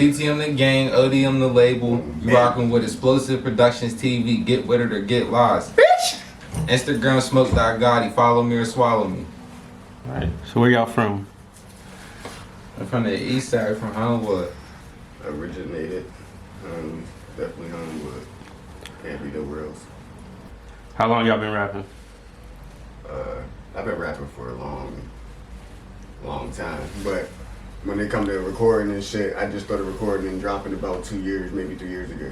TTM the gang, ODM the label. You rocking with Explosive Productions TV. Get with it or get lost. Bitch! Instagram smoke.gotti. Follow me or swallow me. Alright, so where y'all from? I'm from the east side, from Homewood. Originated. Definitely Homewood. Can't be nowhere else. How long y'all been rapping? I've been rapping for a long time. But when it come to recording and shit, I just started recording and dropping about 2 years, maybe 3 years ago.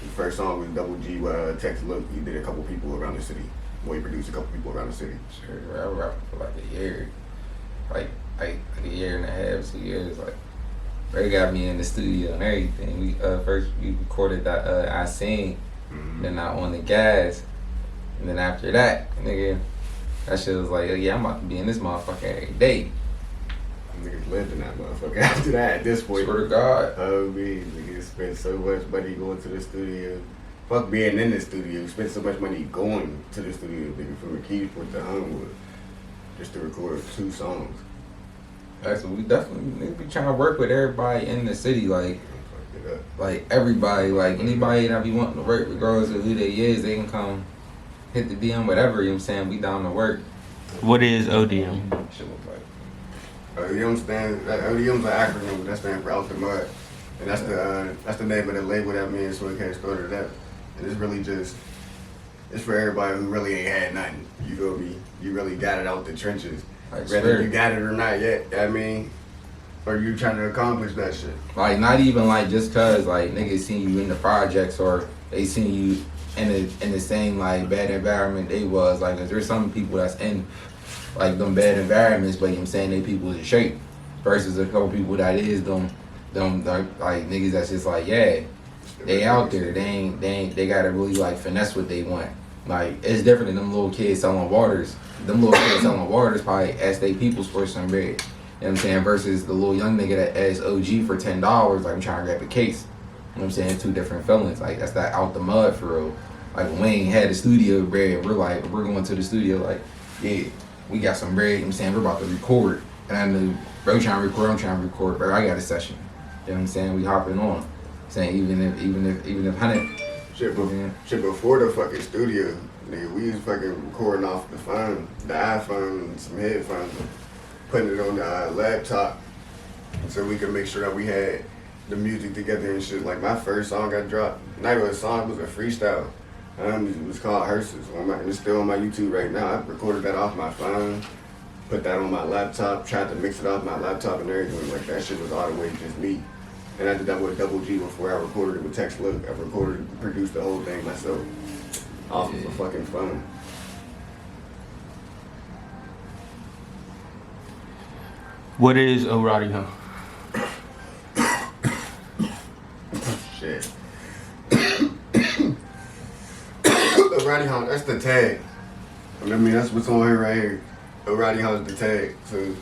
The first song was Double G with Tex Look. He did a couple people around the city. Well, he produced a couple people around the city. Sure, I was rapping for like a year. Like a year and a half, 2 years. Like, Ray got me in the studio and everything. We first we recorded that I Sing, then I On the Gas, and then after that, nigga, that shit was like, yeah, I'm about to be in this motherfucker every day. Niggas lived in that motherfucker after that. At this point, Swear to God. Oh man, niggas spent so much money going to the studio. Fuck being in the studio. Spent so much money going to the studio, nigga, from McKeesport to Homewood, just to record 2 songs. So we definitely be trying to work with everybody in the city, like everybody, like anybody that be wanting to work, regardless of who they is, they can come hit the DM, whatever. You know what I'm saying? We down to work. What is ODM? Shit look like. ODM's an acronym that stands for Out the Mud, and that's the name of the label that me and Swing started that. And it's really just, it's for everybody who really ain't had nothing. You feel me? You really got it out the trenches. Whether you got it or not yet, I mean, or you trying to accomplish that shit. Like, not even like just cause like niggas seen you in the projects or they seen you in the same like bad environment they was. Like, 'cause there's some people that's in like them bad environments, but you know what I'm saying, they people in shape versus a couple people that is them like niggas that's just like, yeah, they out there, they gotta really like finesse what they want. Like, it's different than them little kids selling waters. Them little kids selling waters probably ask they peoples for some bread. You know what I'm saying? Versus the little young nigga that asks OG for $10, like I'm trying to grab a case. You know what I'm saying? 2 different feelings. Like, that's that out the mud for real. Like, when we ain't had the studio bread, we're going to the studio like, yeah, we got some bread, you know what I'm saying? We're about to record. And I knew, bro trying to record, I'm trying to record, bro, I got a session. You know what I'm saying? We hopping on. Saying even if 100 shit before the fucking studio, nigga, we was fucking recording off the phone, the iPhone, and some headphones, putting it on the laptop, so we could make sure that we had the music together and shit. Like, my first song I dropped, not even a song, it was a freestyle. It was called Hearses. It's still on my YouTube right now. I recorded that off my phone, put that on my laptop, tried to mix it off my laptop and everything. Like, that shit was all the way just me. And I did that with Double G before I recorded it with Tex Look. I recorded and produced the whole thing myself off of a fucking phone. What is O'Roddy, huh? Shit. O'Roddy Hunt, that's the tag. I mean, that's what's on here right here. O'Roddy Hunt is the tag. So,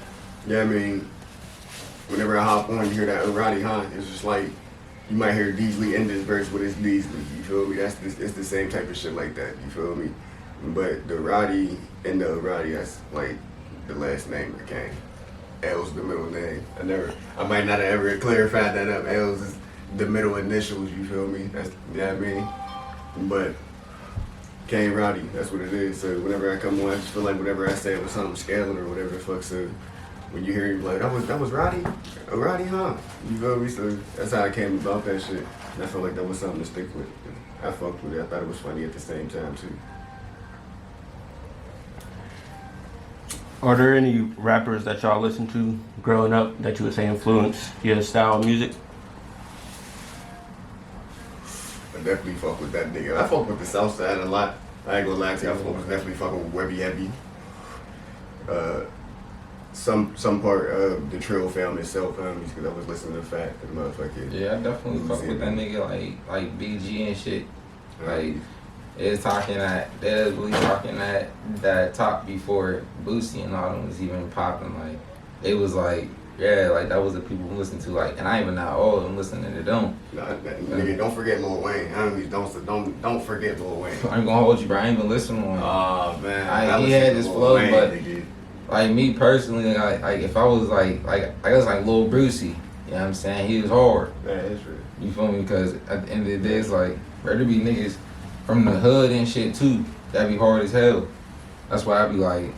yeah, I mean, whenever I hop on, you hear that O'Roddy Hunt. It's just like, you might hear Deasley in this verse, but it's Deasley. You feel me? It's the same type of shit like that. You feel me? But the Roddy and the O'Roddy, that's like the last name of Caine. L's the middle name. I might not have ever clarified that up. L's is the middle initials. You feel me? That's, you know what I mean? But Caine Roddy, that's what it is. So whenever I come on, I just feel like whatever I say was something scaling or whatever the fuck. So when you hear him like, that was Roddy? O'Roddy, huh? You feel me? So that's how I came about that shit. And I felt like that was something to stick with. I fucked with it. I thought it was funny at the same time too. Are there any rappers that y'all listen to growing up that you would say influenced your style of music? I definitely fuck with that nigga. I fuck with the South Side a lot. I ain't gonna lie to you. I definitely fucking with Webby Heavy. Some part of the Trill family itself, because I was listening to Fat and motherfucker. Yeah, I definitely fuck with that nigga like BG and shit. Like, they was really talking that talk before Boosie and all them was even popping. Like, they was like, yeah, like that was the people who listen to, like, and I even not all of them listening to them. Nigga, don't forget Lil Wayne. Don't forget Lil Wayne. I'm gonna hold you, bro. I ain't even listening to him. Oh man, he had this flow, Wayne, but nigga. Like me personally, like if I was like I guess like Lil Brucey, you know You know what I'm saying? He was hard. That is true. You feel me? Because at the end of the day, it's like, there be niggas from the hood and shit too. That be hard as hell. That's why I be like,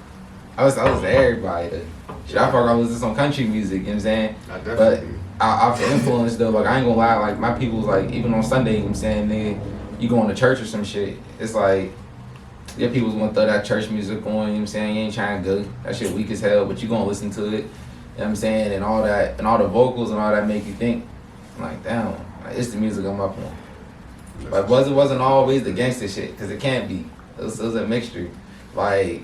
I was to everybody. Shit, I fuck, I listen to some country music, you know what I'm saying? I definitely. But off the influence though, like I ain't gonna lie, like my people's like, even on Sunday, you know what I'm saying, nigga, you going to church or some shit, it's like, your people's gonna throw that church music on, you know what I'm saying? You ain't trying to go. That shit weak as hell, but you gonna listen to it, you know what I'm saying? And all that, and all the vocals and all that make you think. I'm like, damn, like, it's the music I'm up on. But it wasn't always the gangster shit, because it can't be. It was a mixture. Like,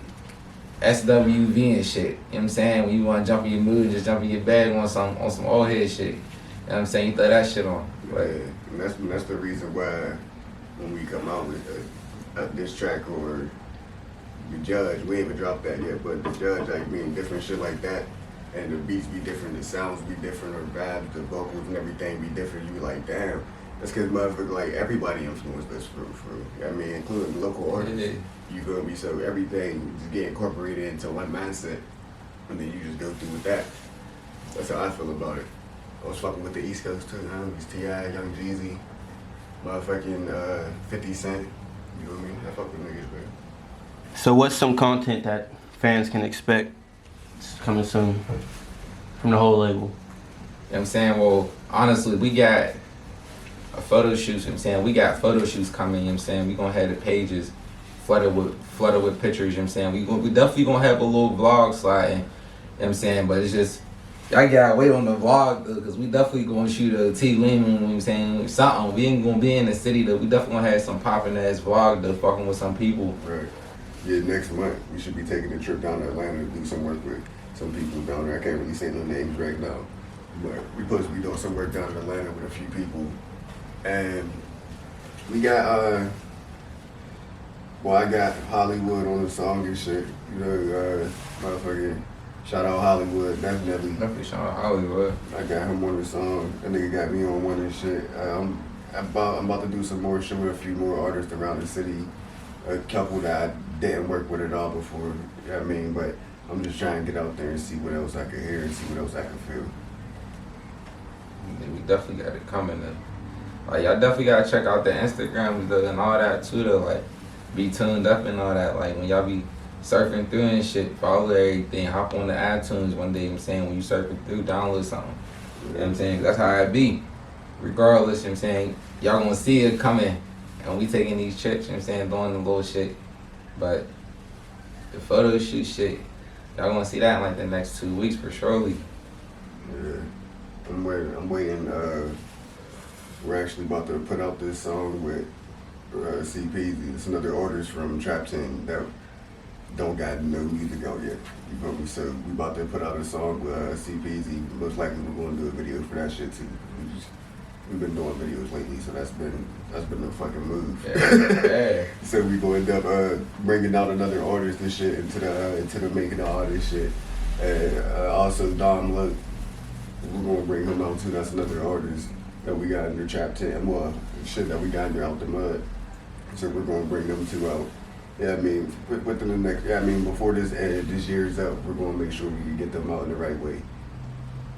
SWV and shit, you know what I'm saying? When you want to jump in your mood, just jump in your bag on some old head shit. You know what I'm saying? You throw that shit on. Yeah, and that's the reason why when we come out with a diss track or the judge, we ain't even dropped that yet, but the judge, like, mean different shit like that, and the beats be different, the sounds be different, or vibes, the vocals and everything be different, you be like, damn, that's because motherfucker, like, everybody influenced us for. I mean, including local artists. Yeah. You feel me? So everything just get incorporated into one mindset, and then you just go through with that. That's how I feel about it. I was fucking with the East Coast too. It was T.I., Young Jeezy, motherfucking 50 Cent. You know what I mean? I fuck with niggas, man. So what's some content that fans can expect coming soon from the whole label? You know what I'm saying? Well, honestly, we got a photo shoot, you know what I'm saying? We got photo shoots coming, you know what I'm saying? We gonna have the pages flooded with pictures, you know what I'm saying? We definitely gonna have a little vlog sliding, you know what I'm saying? But it's just, y'all gotta wait on the vlog though, cause we definitely gonna shoot a T-Lean, you know what I'm saying? Something. We ain't gonna be in the city though. We definitely gonna have some popping ass vlog though, fucking with some people. Right. Yeah, next month we should be taking a trip down to Atlanta to do some work with some people down there. I can't really say no names right now, but we supposed to be doing some work down in Atlanta with a few people, and we got well, I got Hollywood on the song and shit. You know, motherfucking shout out Hollywood, definitely. Definitely shout out Hollywood. I got him on the song. That nigga got me on one and shit. I'm about to do some more shit with a few more artists around the city. A couple that I didn't work with at all before. You know what I mean? But I'm just trying to get out there and see what else I can hear and see what else I can feel. We definitely got it coming though. Like y'all definitely gotta check out the Instagrams though and all that too though. Like be tuned up and all that. Like when y'all be surfing through and shit, follow everything, hop on the iTunes one day, you know what I'm saying, when you surfing through, download something. You know what I'm saying? That's how it be. Regardless, you know what I'm saying, y'all gonna see it coming and we taking these trips, you know what I'm saying, doing the little shit. But the photo shoot shit, y'all gonna see that in like the next 2 weeks for surely. Yeah. I'm waiting. We're actually about to put out this song with CPZ. It's another artist from Trap 10 that don't got no music out yet. You feel me? So we about to put out a song with CPZ. Most likely we're gonna do a video for that shit too. We've been doing videos lately, so that's been a fucking move. Yeah. So we gonna end up bringing out another artist and shit into the making of all this shit. And also Dom Luck, we're gonna bring him out too. That's another artist that we got under Trap 10. Well, shit that we got under Out the Mud. So we're gonna bring them two out. Yeah, I mean, within the next, before this year's up, we're gonna make sure we can get them out in the right way.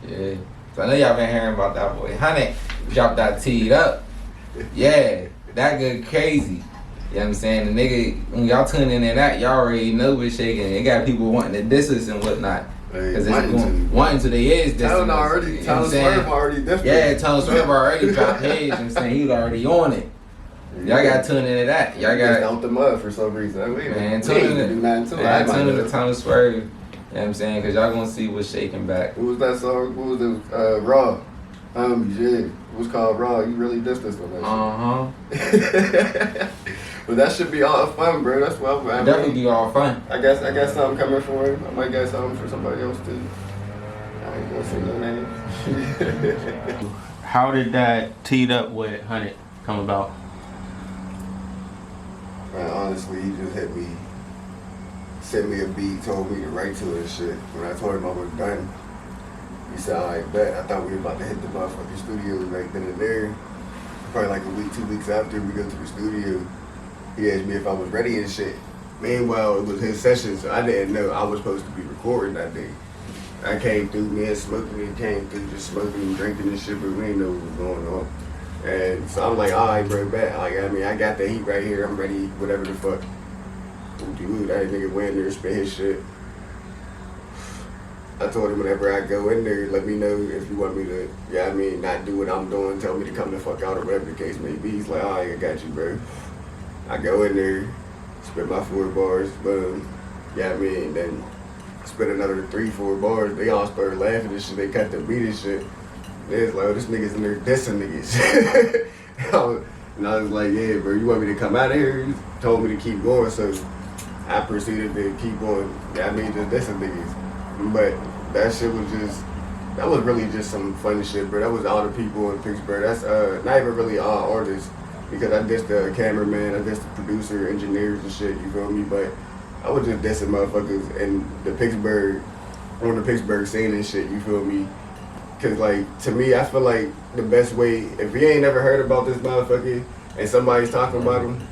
Yeah. So I know y'all been hearing about that boy Honey. Dropped that teed up. Yeah, that good crazy. You know what I'm saying? The nigga, when y'all tune in to that, y'all already know what's shaking. It got people wanting to diss us and whatnot. Because it's wanting to, they is dissing us. Tone Swerve already dissed. Yeah, Tone Swerve already dropped his. You know what I'm saying? He was already on it. Y'all got to tune into that. Y'all got Out the Mud for some reason. I mean, man, tune into Tone Swerve. You know what I'm saying? Because y'all going to see what's shaking back. What was that song? What was it? Raw. Yeah. It was called Raw. You really dissed us on that shit. But that should be all fun, bro. That's what I mean. Definitely be all fun. I got something coming for him. I might get something for somebody else too. I ain't gonna say no names. How did that teed up with 100 come about? Man, honestly, he just hit me, sent me a beat, told me to write to it and shit. When I told him I was done, he said, all right, bet. I thought we were about to hit the motherfucking studio right then and there. Probably like a week, 2 weeks after we go to the studio, he asked me if I was ready and shit. Meanwhile, it was his session, so I didn't know I was supposed to be recording that day. I came through, me and Smokey, and came through just smoking and drinking and shit, but we didn't know what was going on. And so I'm like, all right, bro, back. Like, I mean, I got the heat right here. I'm ready, whatever the fuck. Dude, that nigga went in there and spit his shit. I told him whenever I go in there, let me know if you want me to, yeah, I mean, not do what I'm doing, tell me to come the fuck out or whatever the case may be. He's like, all right, I got you, bro. I go in there, spit my 4 bars, boom. Yeah, I mean, then spit another 3-4 bars. They all started laughing and shit. They cut the beat and shit. They was like, oh, this nigga's in there dissing niggas. And I was like, yeah, bro, you want me to come out of here? You told me to keep going, so I proceeded to keep going. Yeah, I mean, just dissing niggas. But that shit was just, that was really just some funny shit, bro. That was all the people in Pittsburgh. That's not even really all artists, because I dissed the cameraman, I dissed the producer, engineers and shit, you feel me? But I was just dissing motherfuckers in the Pittsburgh, on the Pittsburgh scene and shit, you feel me? Cause like, to me, I feel like the best way, if you ain't never heard about this motherfucker and somebody's talking about him,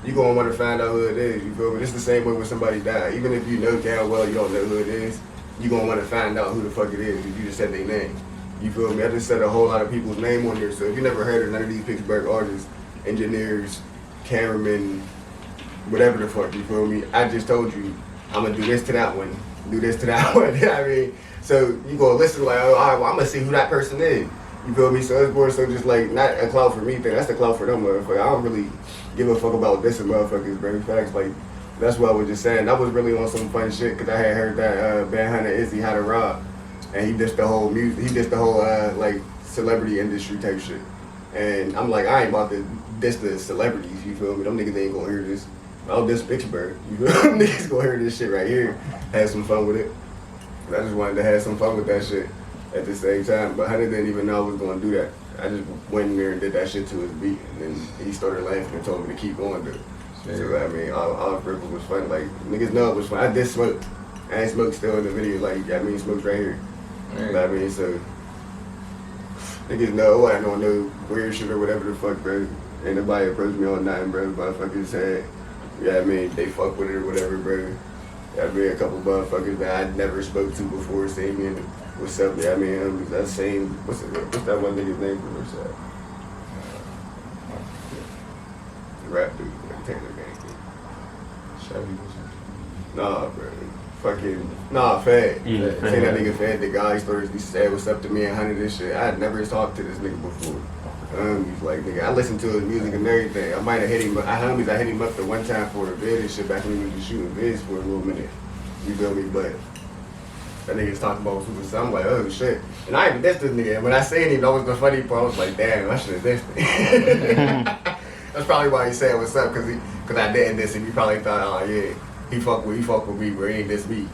you gonna wanna find out who it is, you feel me? It's the same way when somebody died. Even if you know damn well you don't know who it is, you gonna wanna find out who the fuck it is if you just said their name. You feel me? I just said a whole lot of people's name on there, so if you never heard of none of these Pittsburgh artists, engineers, cameramen, whatever the fuck, you feel me? I just told you, I'm gonna do this to that one, do this to that one, you know what I mean? So you gonna listen like, oh, all right, well, I'm gonna see who that person is. You feel me? So it's more so just like, not a clout for me thing, that's the clout for them motherfuckers. I don't really give a fuck about dissing motherfuckers, bro. Facts, like, that's what I was just saying. That was really on some fun shit, cause I had heard that Bad Hunter Izzy had a rob, and he dissed the whole music, he dissed the whole like celebrity industry type shit. And I'm like, I ain't about to diss the celebrities, you feel me? Them niggas ain't gonna hear this. I'll diss Pittsburgh, you feel me? Niggas gonna hear this shit right here, have some fun with it. And I just wanted to have some fun with that shit at the same time, but Hunter didn't even know I was gonna do that. I just went in there and did that shit to his beat, and then he started laughing and told me to keep going, dude. So, I mean, all of it was fun. Like, niggas know it was fun. I did Smoke. I ain't Smoke still in the video. Like, I mean, Smoke's right here. But I mean, so, niggas know I don't know weird shit or whatever the fuck, bro. Ain't nobody approached me on nothing, bro. Motherfuckers said, yeah, I mean, they fuck with it or whatever, bro. I mean, a couple motherfuckers that I never spoke to before seen me and what's up, yeah, I mean, that same, what's that one nigga's name from the side? The rap dude. Nah, bro. Fucking, nah, Fad. Yeah, Say that nigga Fad, the guy used to say what's up to me and Hunter this shit. I had never talked to this nigga before. He's like, nigga, I listened to his music and everything. I might have hit him, but I hit him up the one time for the vid and shit back when he was just shooting vids for a little minute. You feel me? But that nigga's talking about Super Sun. I'm like, oh shit. And I even dissed this nigga. And when I seen him, that was the funny part. I was like, damn, I should have dissed him. That's probably why he said what's up, cause I didn't diss him. He probably thought, oh yeah, he fuck with me, bro. He ain't diss me.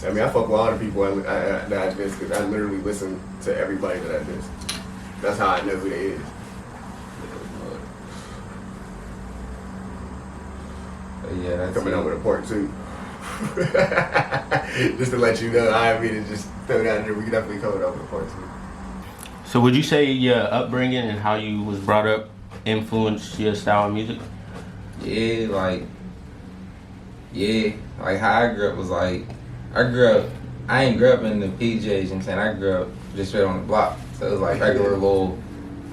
I mean, I fuck with all the people that I diss, cause I literally listen to everybody that I diss. That's how I know who they is. Yeah, that's Coming out with a part 2. Just to let you know, I mean to just throw that in there. We can definitely cover it up with a part 2. So would you say your upbringing and how you was brought up influenced your style of music? Yeah, like how I grew up was like, I ain't grew up in the PJs, you know what I'm saying? I grew up just straight on the block. So it was like regular little,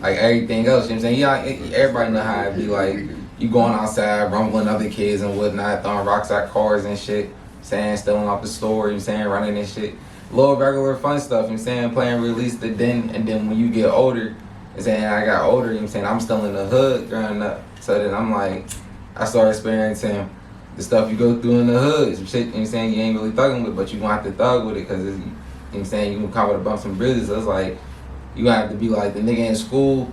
like everything else, you know what I'm saying? Yeah, everybody know how it be like, you going outside, rumbling other kids and whatnot, throwing rocks at cars and shit, saying, stealing off the store, you know what I'm saying, running and shit. Little regular fun stuff, you know what I'm saying, playing release the den, and then when you get older, you know what I'm saying, I got older, you know what I'm saying, I'm still in the hood growing up. So then I'm like, I started experiencing the stuff you go through in the hood, some shit, you know what I'm saying, you ain't really thugging with, but you gonna have to thug with it, cause it's, you know what I'm saying, you gonna come with a bumps and bruises. So it's like, you gonna have to be like the nigga in school,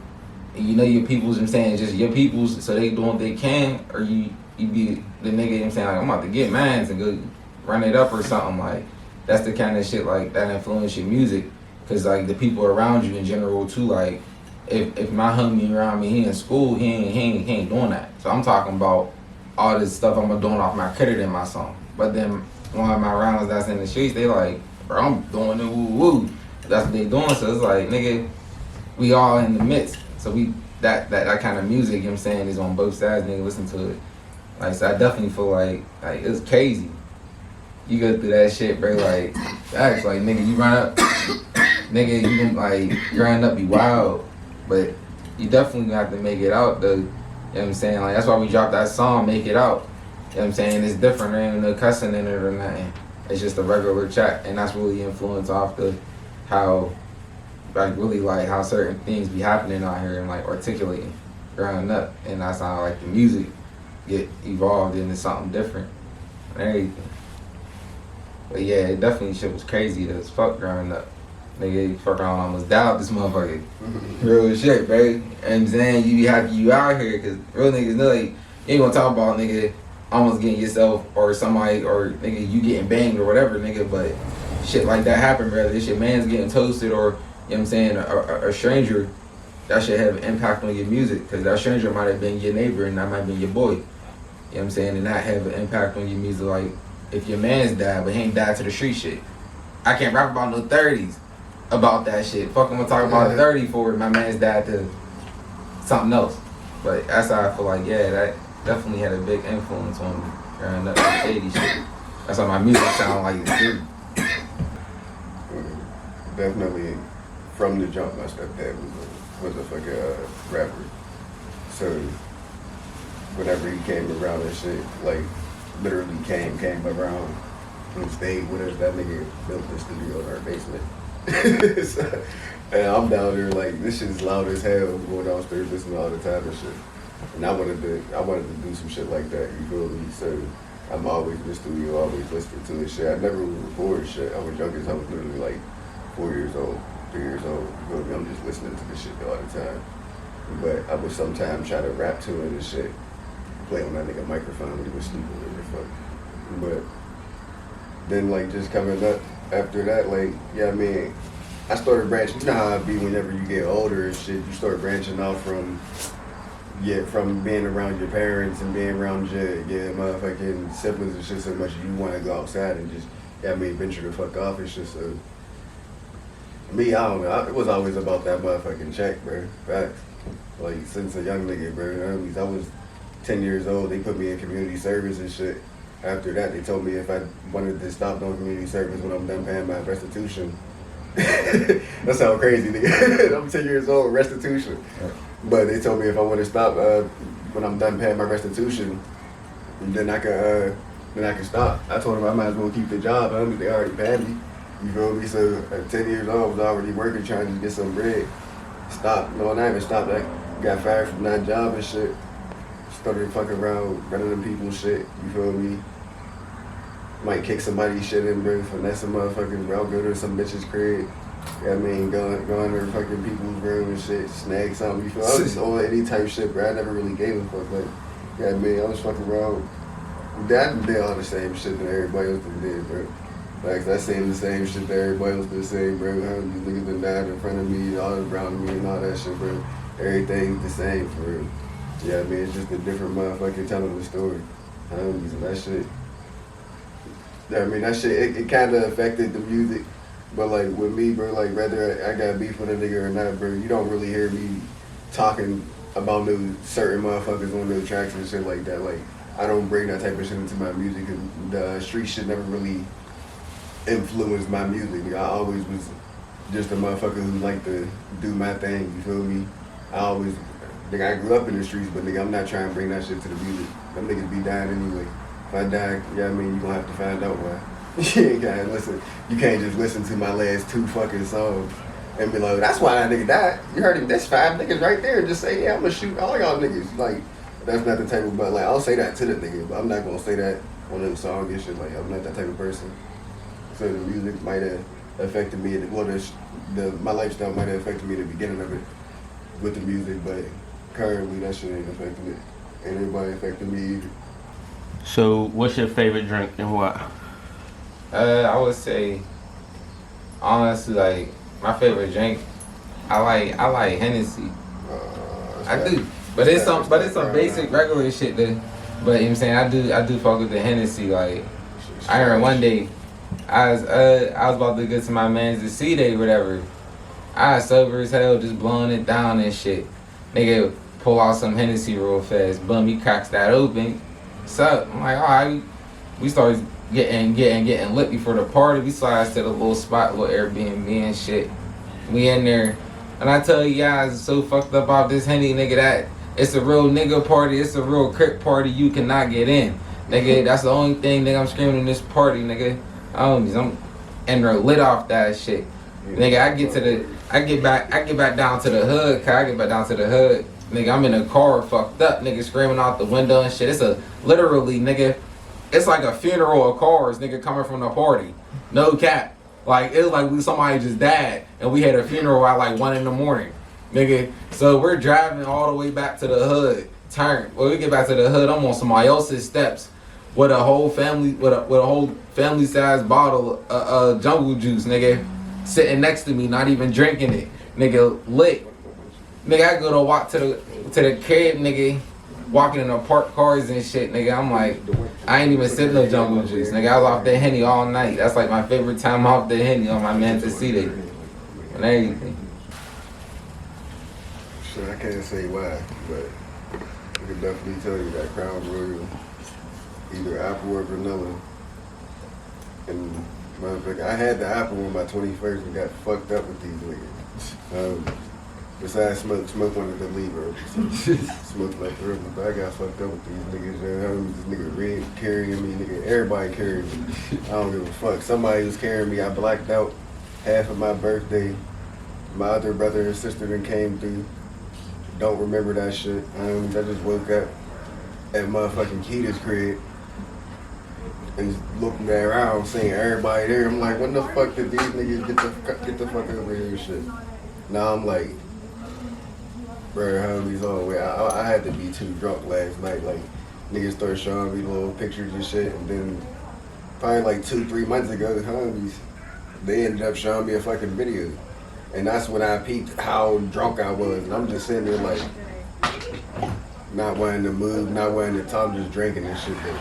and you know your peoples, you know what I'm saying, just your peoples, so they doing what they can, or you be the nigga, you know what I'm saying, like, I'm about to get mines and go run it up or something. Like, that's the kind of shit like that influence your music, cause like the people around you in general too, like, if my homie around me, he in school, he ain't doing that. So I'm talking about all this stuff I'm doing off my credit in my song. But then one of my rounds that's in the streets, they like, bro, I'm doing it woo woo. That's what they doing. So it's like, nigga, we all in the midst. So we that kind of music, you know what I'm saying, is on both sides, nigga, listen to it. Like, so I definitely feel like it's crazy. you go through that shit, bro. Like, that's like, nigga, you run up, nigga, you can like growing up be wild, but you definitely gonna have to make it out though. You know what I'm saying? Like that's why we dropped that song, Make It Out. You know what I'm saying? It's different, there ain't no cussing in it or nothing. It's just a regular chat, and that's really influenced off the how, like really like how certain things be happening out here and like articulating growing up, and that's how like the music get evolved into something different and everything. But yeah, it definitely shit was crazy as fuck growing up. Nigga, fuck around almost died this motherfucker. Real shit, bro. And I'm saying you be happy you out here, cause real niggas know like, you ain't gonna talk about nigga almost getting yourself or somebody or nigga you getting banged or whatever, nigga, but shit like that happen, brother. This shit man's getting toasted or, you know what I'm saying, a stranger, that should have an impact on your music, cause that stranger might have been your neighbor and that might have been your boy. You know what I'm saying? And that have an impact on your music, like if your man's died, but he ain't died to the street shit. I can't rap about no 30s about that shit. Fuck, I'm gonna talk about a 30 for it. My man's died to something else. But that's how I feel like, yeah, that definitely had a big influence on me growing up with shady shit. That's why my music sound like it's good. Definitely, from the jump, my stepdad was a fucking rapper. So whenever he came around and shit, like literally came around and stayed with us. That nigga built the studio in our basement. So, and I'm down there like this shit is loud as hell. I'm going downstairs listening all the time and shit. And I wanted to do some shit like that. You feel me? So I'm always in the studio, always listening to this shit. I never would record shit. I was young as I was literally like 4 years old, 3 years old. You feel me? I'm just listening to this shit all the time. But I would sometimes try to rap to it and shit. Play on that nigga microphone when he was sleeping or whatever the fuck. But then like just coming up after that, like, yeah, I mean, I started branching. You know how it be whenever you get older and shit, you start branching off from being around your parents and being around your motherfucking siblings and shit so much you want to go outside and just, yeah, I mean, venture the fuck off. It's just me, I don't know. It was always about that motherfucking check, bro. Facts. Like, since a young nigga, bro. You know what I mean? I was 10 years old. They put me in community service and shit. After that, they told me if I wanted to stop doing community service when I'm done paying my restitution. That sounds crazy, nigga. I'm 10 years old, restitution. But they told me if I want to stop when I'm done paying my restitution, then I can stop. I told them I might as well keep the job. They already paid me. You feel me? So at 10 years old, I was already working, trying to get some bread. Stopped. No, not even stopped. I got fired from that job and shit. Started fucking around, running them people's shit. You feel me? Might kick somebody's shit in, bro. Finesse some motherfucking, bro. Go to some bitch's crib. You know what I mean? Go to fucking people's room and shit. Snag something. You feel me? I was just on any type of shit, bro. I never really gave a fuck. Like, you know what I mean? I was fucking around. Dad did all the same shit that everybody else did, bro. Like, I seen the same shit that everybody else did say, bro. These niggas done died in front of me, all around me, and all that shit, bro. Everything's the same, for real. Yeah, I mean, it's just a different motherfucker telling the story. And that shit. Yeah, I mean, that shit, it kind of affected the music. But, like, with me, bro, like, whether I got beef with a nigga or not, bro, you don't really hear me talking about no certain motherfuckers on those tracks and shit like that. Like, I don't bring that type of shit into my music, and the street shit never really influenced my music. I always was just a motherfucker who liked to do my thing, you feel me? I grew up in the streets, but nigga, I'm not trying to bring that shit to the music. Them niggas be dying anyway. If I die, yeah, I mean, you gonna have to find out why. You ain't gotta listen. You can't just listen to my last 2 fucking songs and be like, that's why that nigga died. You heard him, that's 5 niggas right there. Just say, yeah, I'm gonna shoot all y'all niggas. Like, that's not the type of, but like, I'll say that to the nigga, but I'm not gonna say that on them songs and shit. Like, I'm not that type of person. So the music might have affected me, my lifestyle might have affected me at the beginning of it with the music, but currently that shit ain't affecting it. Ain't anybody affecting me either. So, what's your favorite drink and why? I would say, honestly, like my favorite drink, I like Hennessy. I do, but it's some basic regular shit that. But you know what I'm saying, I do fuck with the Hennessy. Like I remember one day, I was about to go to my man's C-Day, whatever. I was sober as hell, just blowing it down and shit. Nigga pull out some Hennessy real fast. Boom, he cracks that open. Sup? I'm like, alright. We started getting lit before the party. We slides to the little spot, little Airbnb and shit. We in there, and I tell you guys, it's so fucked up off this Henny, nigga, that it's a real nigga party. It's a real crip party. You cannot get in, nigga. That's the only thing, nigga. I'm screaming in this party, nigga. I'm and they're lit off that shit, nigga. I get back down to the hood. Nigga, I'm in a car, fucked up, nigga, screaming out the window and shit. It's a literally, nigga. It's like a funeral of cars, nigga, coming from the party. No cap. Like, it was like somebody just died, and we had a funeral at like 1 a.m, nigga. So we're driving all the way back to the hood. When we get back to the hood, I'm on somebody else's steps with a whole family, with a whole family-sized bottle of jungle juice, nigga, sitting next to me, not even drinking it, nigga, lit. Nigga, I go to walk to the crib, nigga, walking in the parked cars and shit, nigga. I'm like, I ain't even sipping no jungle juice, nigga. I was off that Henny all night. That's like my favorite time off the Henny on my Mantis-City and everything. Shit, I can't say why, but I can definitely tell you that Crown Royal, either apple or vanilla. And motherfucker, I had the apple on my 21st and got fucked up with these niggas. Besides smoke wanted to leave her. Smoke like her, but I got fucked up with these niggas. This nigga Red carrying me, nigga. Everybody carrying me. I don't give a fuck. Somebody was carrying me. I blacked out half of my birthday. My other brother and sister then came through. Don't remember that shit. I just woke up at motherfucking Keita's crib and just looking around, seeing everybody there. I'm like, when the fuck did these niggas get the fuck over here and shit? Now I'm like, bro, homies all the way. I had to be too drunk last night. Like, niggas started showing me little pictures and shit, and then probably like 2-3 months ago, homies, they ended up showing me a fucking video. And that's when I peeped how drunk I was. And I'm just sitting there like, not wanting to move, not wanting to talk, just drinking and shit. But